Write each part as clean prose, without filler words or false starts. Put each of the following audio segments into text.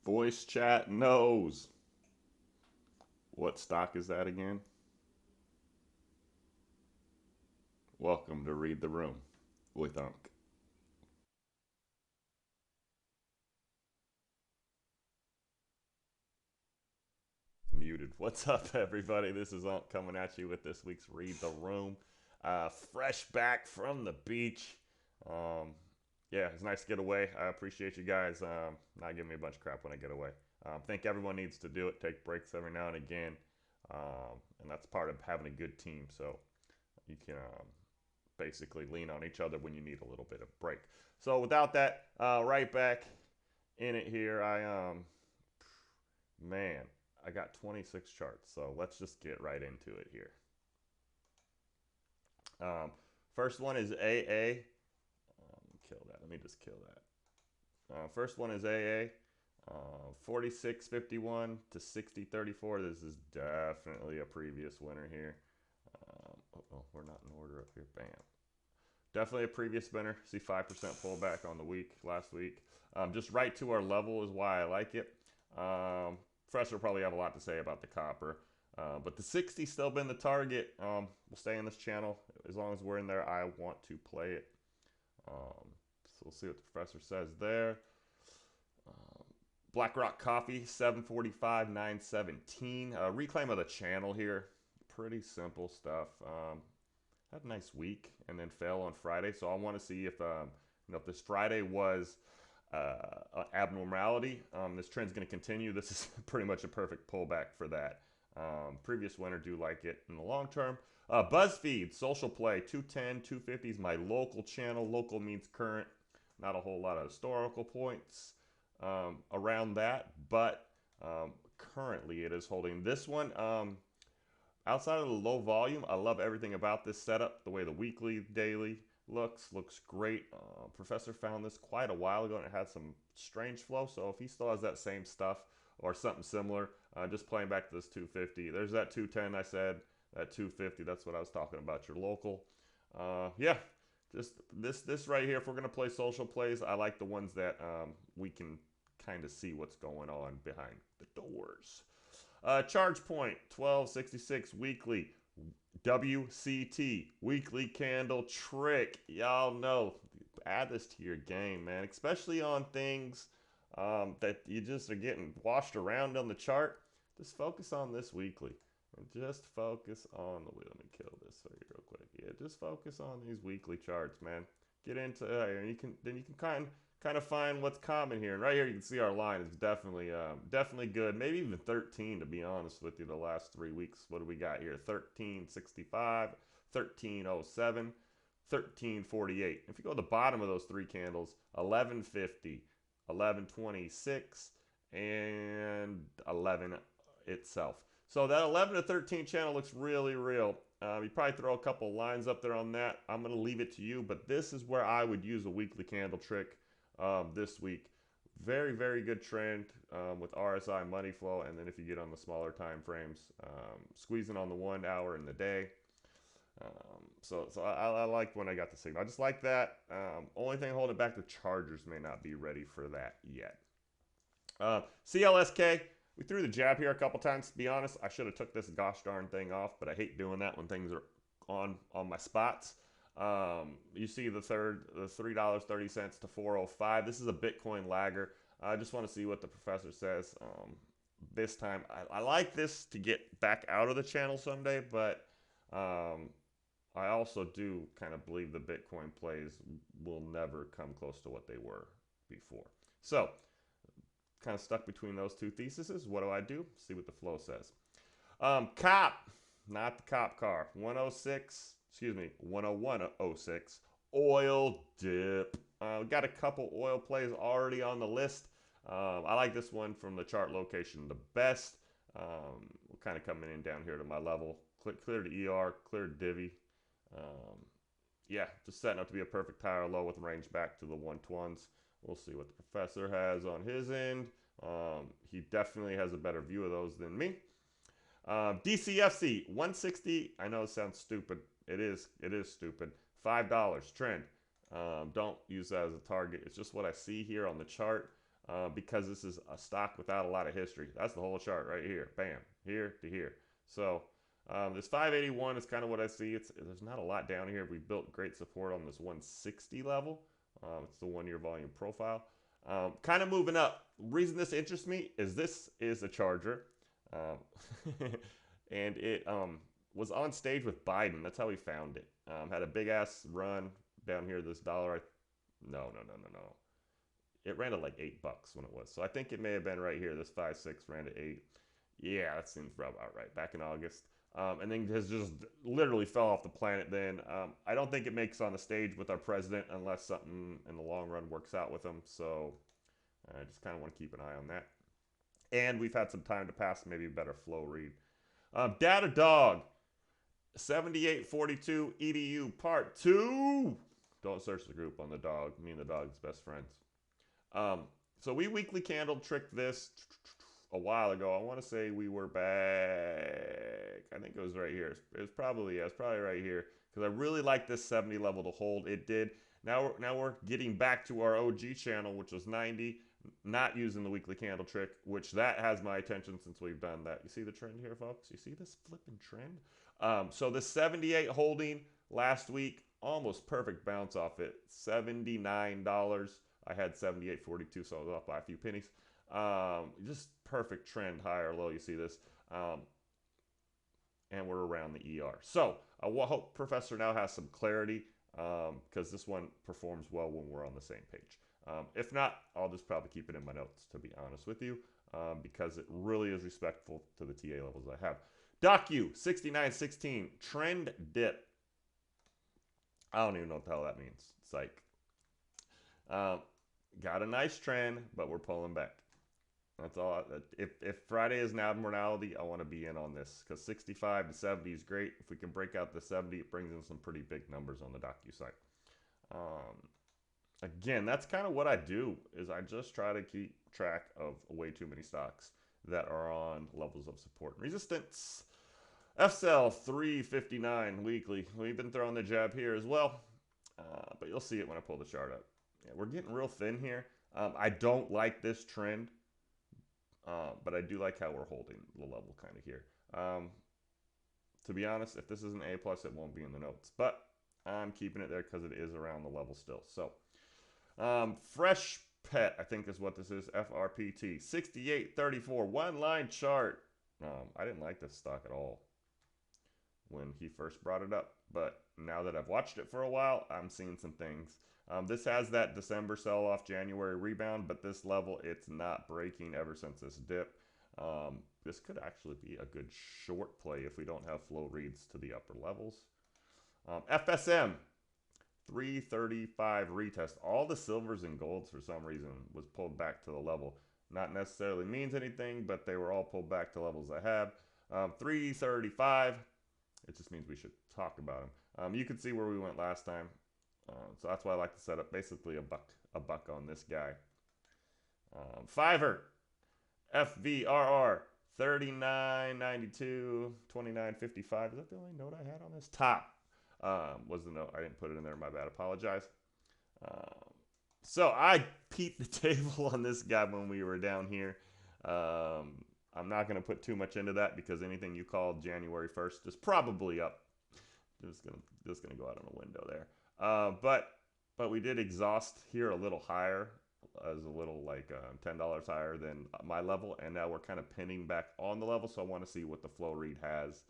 Voice chat knows. What stock is that again? Welcome to Read the Room with Unc. Muted. What's up, everybody? This is Unc coming at you with this week's Read the Room. Fresh back from the beach. Um, yeah, it's nice to get away. I appreciate you guys not giving me a bunch of crap when I get away. I think everyone needs to do it. Take breaks every now and again, and that's part of having a good team. So you can basically lean on each other when you need a little bit of break. So without that, right back in it here. Man, I got 26 charts. So let's just get right into it here. Um, First one is AA. Kill that. Let me just kill that. First one is AA. 46.51 to 60.34. This is definitely a previous winner here. We're not in order up here. Bam. Definitely a previous winner. See 5% pullback on the week last week. Just right to our level is why I like it. Fresh will probably have a lot to say about the copper. But the 60 still been the target. We'll stay in this channel. As long as we're in there, I want to play it. So we'll see what the professor says there. BlackRock Coffee, 745, 917. Reclaim of the channel here. Pretty simple stuff. Had a nice week and then fell on Friday. So I want to see if this Friday was abnormality. This trend's going to continue. This is pretty much a perfect pullback for that. Previous winner do like it in the long term. BuzzFeed, Social Play, 210, 250 is my local channel. Local means current. Not a whole lot of historical points around that, but currently it is holding. This one, outside of the low volume, I love everything about this setup. The way the weekly, daily looks great. Professor found this quite a while ago and it had some strange flow. So if he still has that same stuff or something similar, just playing back to this 250. There's that 210 I said, that 250. That's what I was talking about. Your local. Yeah, just this right here. If we're gonna play social plays, I like the ones that we can kind of see what's going on behind the doors. Charge point 1266 weekly. WCT weekly candle trick. Y'all know, add this to your game, man. Especially on things that you just are getting washed around on the chart. Just focus on this weekly. And just focus on the. Let me kill this for you real quick. Yeah, just focus on these weekly charts, man. Get into you can kind of find what's common here. And right here you can see our line is definitely good. Maybe even 13 to be honest with you. The last 3 weeks, what do we got here? 1365, 1307, 1348. If you go to the bottom of those three candles, 1150, 1126, and 11 itself. So that 11 to 13 channel looks really real. You probably throw a couple lines up there on that. I'm going to leave it to you, but this is where I would use a weekly candle trick this week. Very, very good trend with RSI money flow. And then if you get on the smaller time frames, squeezing on the 1 hour in the day. So I like when I got the signal. I just like that. Only thing holding back, the Chargers may not be ready for that yet. CLSK, we threw the jab here a couple times. To be honest, I should have took this gosh darn thing off, but I hate doing that when things are on my spots. You see the $3.30 to 405. This is a Bitcoin lagger. I just want to see what the professor says. This time, I like this to get back out of the channel someday, but I also do kind of believe the Bitcoin plays will never come close to what they were before. So, kind of stuck between those two theses. What do? See what the flow says. COP, not the cop car. 106, excuse me, 101.06. Oil dip. We got a couple oil plays already on the list. I like this one from the chart location the best. We're kind of coming in down here to my level. Clear to ER, clear to divvy. Yeah, just setting up to be a perfect higher low with range back to the 120s. We'll see what the professor has on his end. He definitely has a better view of those than me. DCFC 160. I know it sounds stupid. It is stupid. $5 trend. Don't use that as a target. It's just what I see here on the chart. because this is a stock without a lot of history. That's the whole chart right here. Bam, here to here. So this 581 is kind of what I see. There's not a lot down here. We built great support on this 160 level. It's the 1-year volume profile. Kind of moving up. Reason this interests me is this is a charger. And it was on stage with Biden. That's how we found it. Had a big ass run down here. This dollar. No. It ran at like $8 when it was. So I think it may have been right here. This 5.6 ran to 8. Yeah, that seems about right. Back in August. And then has just literally fell off the planet then. I don't think it makes on the stage with our president unless something in the long run works out with him. So I just kind of want to keep an eye on that. And we've had some time to pass, maybe a better flow read. Data Dog, 7842 EDU Part 2. Don't search the group on the dog. Me and the dog's best friends. So we weekly candle tricked this a while ago. I want to say we were back. I think it was right here. It was probably right here because I really like this 70 level to hold. It did. Now we're getting back to our OG channel, which was 90. Not using the weekly candle trick, which that has my attention since we've done that. You see the trend here, folks? You see this flipping trend? So the 78 holding last week, almost perfect bounce off it. $79. I had 78.42, so I was off by a few pennies. Just perfect trend, high or low. You see this? And we're around the ER. So I hope Professor now has some clarity because this one performs well when we're on the same page. If not, I'll just probably keep it in my notes, to be honest with you, because it really is respectful to the TA levels I have. Docu, 69.16, trend dip. I don't even know what the hell that means. Psych. Got a nice trend, but we're pulling back. That's all. If Friday is an abnormality, I want to be in on this because 65 to 70 is great. If we can break out the 70, it brings in some pretty big numbers on the Docu side. Again, that's kind of what I do is I just try to keep track of way too many stocks that are on levels of support and resistance. FCell 359 weekly. We've been throwing the jab here as well, but you'll see it when I pull the chart up. Yeah, we're getting real thin here. I don't like this trend, but I do like how we're holding the level kind of here. To be honest, if this is an A+, it won't be in the notes, but I'm keeping it there because it is around the level still. So Fresh Pet, I think is what this is, FRPT, 68.34, one-line chart. I didn't like this stock at all when he first brought it up, but now that I've watched it for a while, I'm seeing some things. This has that December sell-off, January rebound, but this level, it's not breaking ever since this dip. This could actually be a good short play if we don't have flow reads to the upper levels. FSM, 335 retest. All the silvers and golds for some reason was pulled back to the level. Not necessarily means anything, but they were all pulled back to levels I have. 335. It just means we should talk about them. You can see where we went last time. So that's why I like to set up basically a buck on this guy. Fiverr, FVRR, 39.92, 29.55. Is that the only note I had on this? Top was the note. I didn't put it in there. My bad. Apologize. So I peeped the table on this guy when we were down here. I'm not going to put too much into that because anything you call January 1st is probably up. Just gonna go out on a window there. But we did exhaust here a little higher, as a little like $10 higher than my level, and now we're kind of pinning back on the level. So I want to see what the flow read has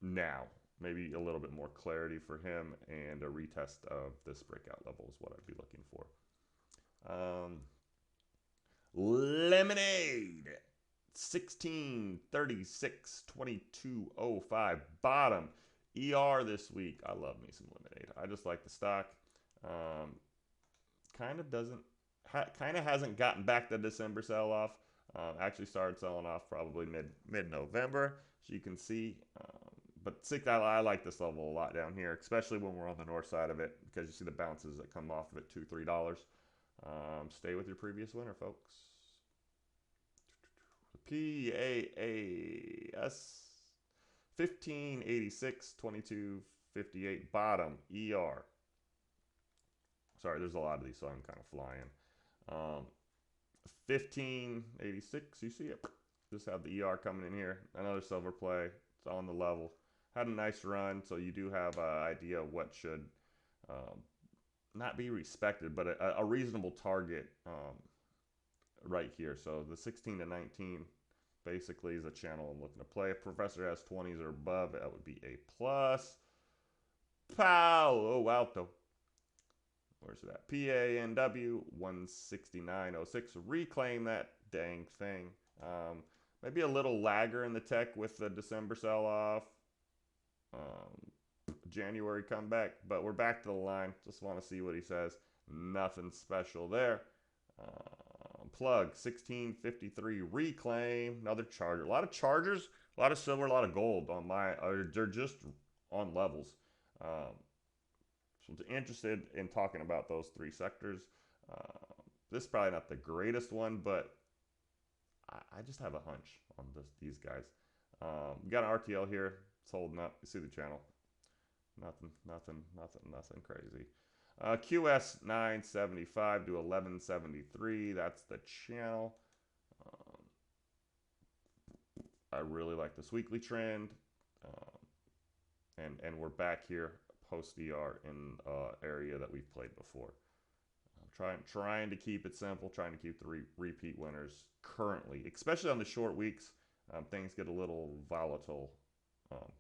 now. Maybe a little bit more clarity for him, and a retest of this breakout level is what I'd be looking for. Lemonade, 1636 2205 bottom. ER this week. I love me some Lemonade. I just like the stock. Kind of hasn't gotten back the December sell off. Actually started selling off probably mid November, so you can see. But I like this level a lot down here, especially when we're on the north side of it, because you see the bounces that come off of it, $2-3. Stay with your previous winner, folks. PAAS, 1586 2258 bottom. ER. Sorry, there's a lot of these, so I'm kind of flying. Um, 1586, you see it? Just have the ER coming in here. Another silver play. It's on the level. Had a nice run, so you do have an idea of what should um, not be respected, but a reasonable target right here. So the 16 to 19 basically is a channel I'm looking to play. If Professor has 20s or above, that would be a plus. Palo Alto. Where's it at? PANW 169.06. Reclaim that dang thing. Maybe a little lagger in the tech with the December sell off. January comeback, but we're back to the line. Just want to see what he says. Nothing special there. Plug 1653 reclaim. Another charger. A lot of chargers, a lot of silver, a lot of gold on my. They're just on levels. So I'm interested in talking about those three sectors. This is probably not the greatest one, but I just have a hunch on these guys. We got an RTL here. It's holding up. You see the channel. Nothing crazy. QS 975 to 1173. That's the channel. I really like this weekly trend. And we're back here post ER in area that we've played before. Trying to keep it simple, trying to keep the repeat winners currently, especially on the short weeks. Things get a little volatile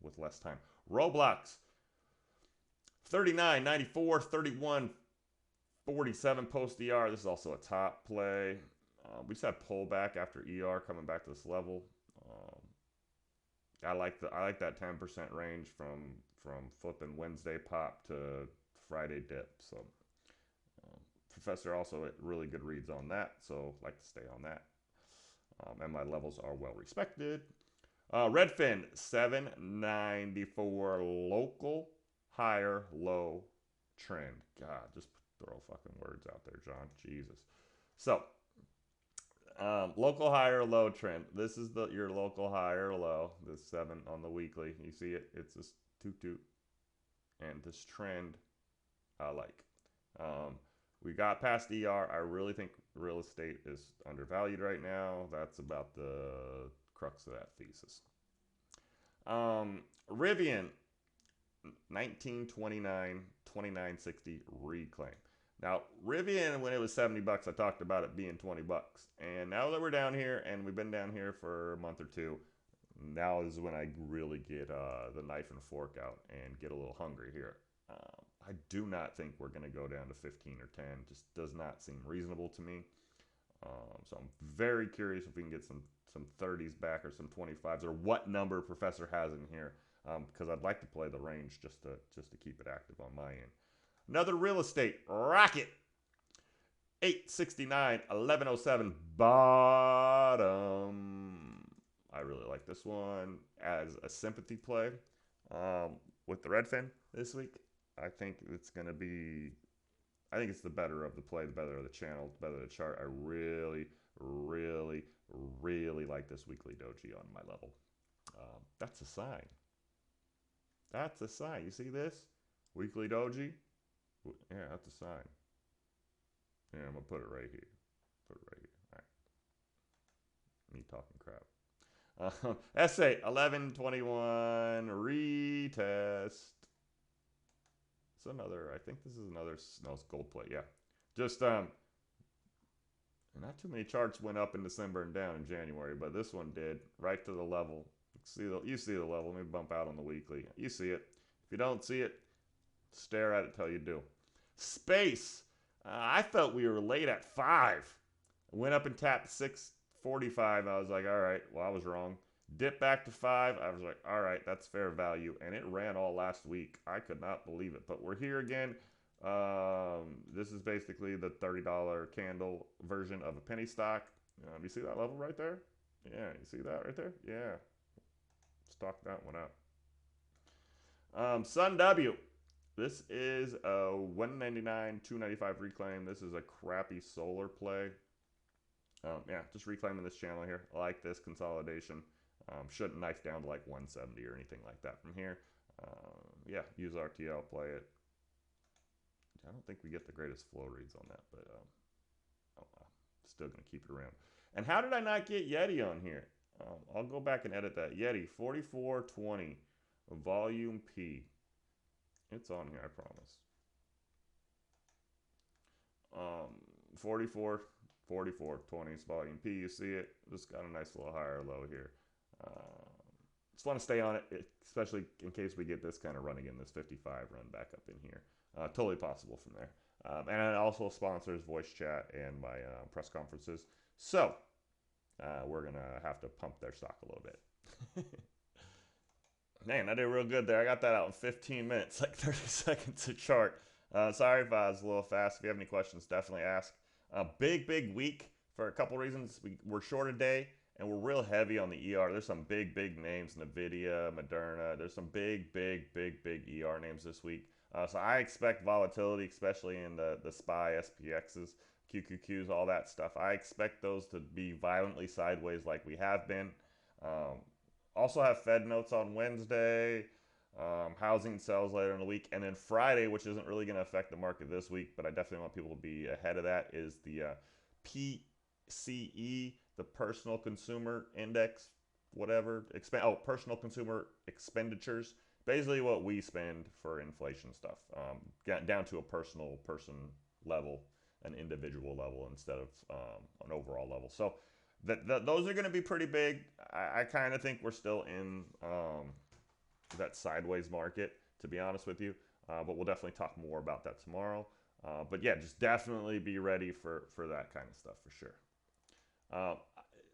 with less time. Roblox 39, 94, 31, 47 post ER. This is also a top play. We just had pullback after ER coming back to this level. I like that 10% range from flipping Wednesday pop to Friday dip. So Professor also really good reads on that. So like to stay on that. And my levels are well respected. Redfin 794 local higher low trend. God, just throw fucking words out there, John. Jesus. So local higher low trend. This is your local higher low. This 7 on the weekly. You see it? It's this toot. And this trend I like. We got past ER. I really think real estate is undervalued right now. That's about the crux of that thesis. Rivian 1929 2960 reclaim. Now, Rivian, when it was 70 bucks, I talked about it being 20 bucks. And now that we're down here, and we've been down here for a month or two, now is when I really get the knife and fork out and get a little hungry here. I do not think we're going to go down to 15 or 10. Just does not seem reasonable to me. So I'm very curious if we can get some 30s back or some 25s or what number Professor has in here, because I'd like to play the range just to keep it active on my end. Another real estate rocket 869 1107 bottom. I really like this one as a sympathy play with the Redfin this week. I think it's going to be, I think it's the better of the play, the better of the channel, the better of the chart. I really like this weekly doji on my level. That's a sign. That's a sign. You see this? Weekly doji? Yeah, that's a sign. Yeah, I'm going to put it right here. Put it right here. All right. Me talking crap. Essay 1121 retest. It's another, I think this is another, no, it's gold plate, yeah. Just, not too many charts went up in December and down in January, but this one did, right to the level. You see the level. Let me bump out on the weekly. You see it. If you don't see it, stare at it till you do. Space. I felt we were late at 5. Went up and tapped 645. I was like, all right, well, I was wrong. Dipped back to 5. I was like, all right, that's fair value. And it ran all last week. I could not believe it. But we're here again. This is basically the $30 candle version of a penny stock. You see that level right there? Yeah, you see that right there? Yeah. Stock that one up. Sun W. This is a 199, 295 reclaim. This is a crappy solar play. Yeah, just reclaiming this channel here. I like this consolidation. Shouldn't knife down to like 170 or anything like that from here. Yeah, use RTL, play it. I don't think we get the greatest flow reads on that, but still going to keep it around. And how did I not get Yeti on here? I'll go back and edit that. Yeti 4420 volume P. It's on here, I promise. 44 4420 is volume P. You see it? Just got a nice little higher low here. Just want to stay on it, especially in case we get this kind of run again, this 55 run back up in here. Totally possible from there. And it also sponsors voice chat and my press conferences. So we're going to have to pump their stock a little bit. Man, I did real good there. I got that out in 15 minutes, like 30 seconds a chart. Sorry if I was a little fast. If you have any questions, definitely ask. Big week for a couple reasons. We're short a day, and we're real heavy on the ER. There's some big names, NVIDIA, Moderna. There's some big ER names this week. So I expect volatility, especially in the SPY, SPXs, QQQs, all that stuff. I expect those to be violently sideways like we have been. Also have Fed notes on Wednesday, housing sells later in the week, and then Friday, which isn't really going to affect the market this week, but I definitely want people to be ahead of that, is the PCE, the Personal Consumer Index, whatever, personal consumer expenditures, basically what we spend for inflation stuff, down to a person level, an individual level instead of an overall level. So those are going to be pretty big. I kind of think we're still in that sideways market, to be honest with you. But we'll definitely talk more about that tomorrow. But yeah, just definitely be ready for that kind of stuff for sure. All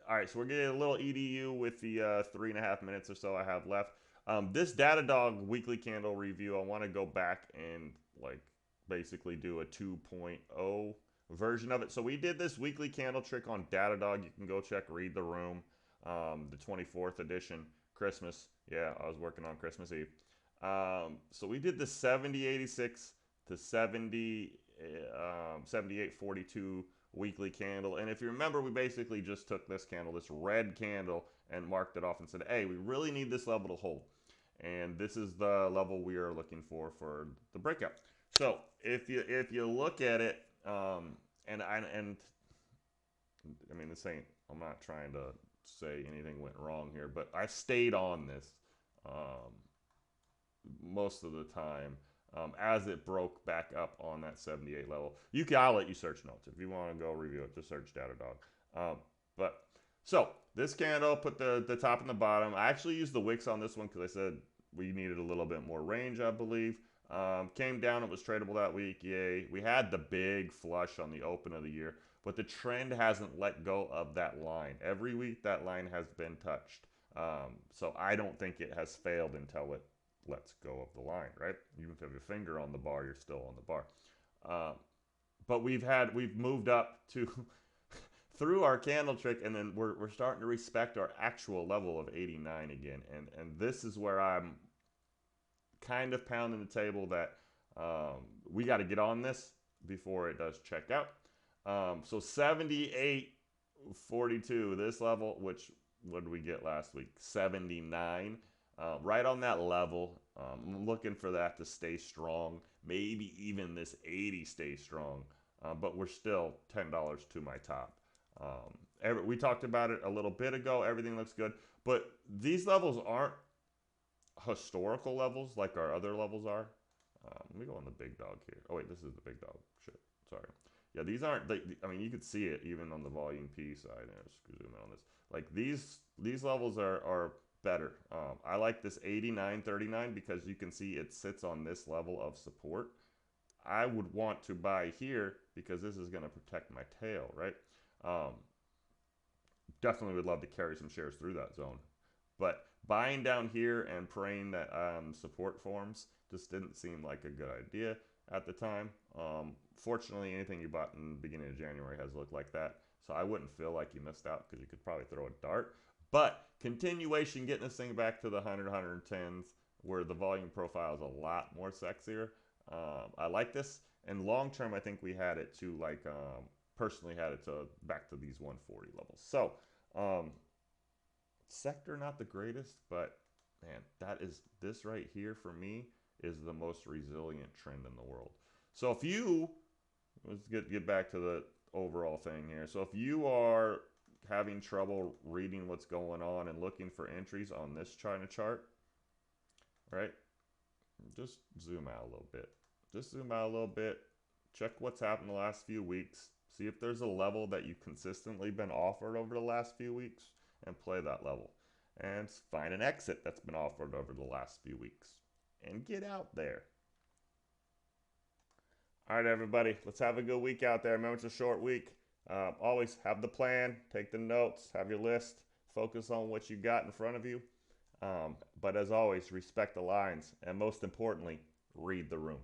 right, so we're getting a little EDU with the 3.5 minutes or so I have left. This Datadog weekly candle review, I want to go back and like basically do a 2.0 version of it. So we did this weekly candle trick on Datadog. You can go check Read the Room, the 24th edition, Christmas. Yeah, I was working on Christmas Eve. So we did the 70.86 to 78.42 weekly candle. And if you remember, we basically just took this candle, this red candle, and marked it off and said, hey, we really need this level to hold. And this is the level we are looking for the breakout. So if you look at it, and I mean, this ain't, I'm not trying to say anything went wrong here, but I stayed on this most of the time as it broke back up on that 78 level. I'll let you search notes if you want to go review it. Just search Datadog. But so this candle, put the top and the bottom. I actually used the wicks on this one because I said we needed a little bit more range, I believe. Came down, it was tradable that week, yay. We had the big flush on the open of the year, but the trend hasn't let go of that line. Every week that line has been touched. So I don't think it has failed until it lets go of the line, right? Even if you have your finger on the bar, you're still on the bar. But we've moved up to through our candle trick, and then we're starting to respect our actual level of 89 again. And this is where I'm kind of pounding the table that we got to get on this before it does check out. So 78.42, this level, which what did we get last week? 79. Right on that level. I'm looking for that to stay strong. Maybe even this 80 stay strong. But we're still $10 to my top. We talked about it a little bit ago. Everything looks good. But these levels aren't historical levels like our other levels are. Let me go on the big dog here. Oh wait, this is the big dog. Shit, sorry. Yeah, these aren't. I mean, you could see it even on the volume P side. Let's zoom in on this. Like these levels are better. I like this 89.39 because you can see it sits on this level of support. I would want to buy here because this is going to protect my tail, right? Definitely would love to carry some shares through that zone, but buying down here and praying that support forms just didn't seem like a good idea at the time. Fortunately, anything you bought in the beginning of January has looked like that, so I wouldn't feel like you missed out because you could probably throw a dart. But continuation, getting this thing back to the 100, 110s, where the volume profile is a lot more sexier. I like this, and long term, I think we had it to like personally had it to back to these 140 levels. So sector not the greatest, but man, this right here for me is the most resilient trend in the world. So if you let's get back to the overall thing here. So if you are having trouble reading what's going on and looking for entries on this China chart, right? Just zoom out a little bit. Just zoom out a little bit. Check what's happened the last few weeks. See if there's a level that you've consistently been offered over the last few weeks and play that level. And find an exit that's been offered over the last few weeks and get out there. All right, everybody, let's have a good week out there. Remember, it's a short week. Always have the plan, take the notes, have your list, focus on what you got in front of you. But as always, respect the lines, and most importantly, read the room.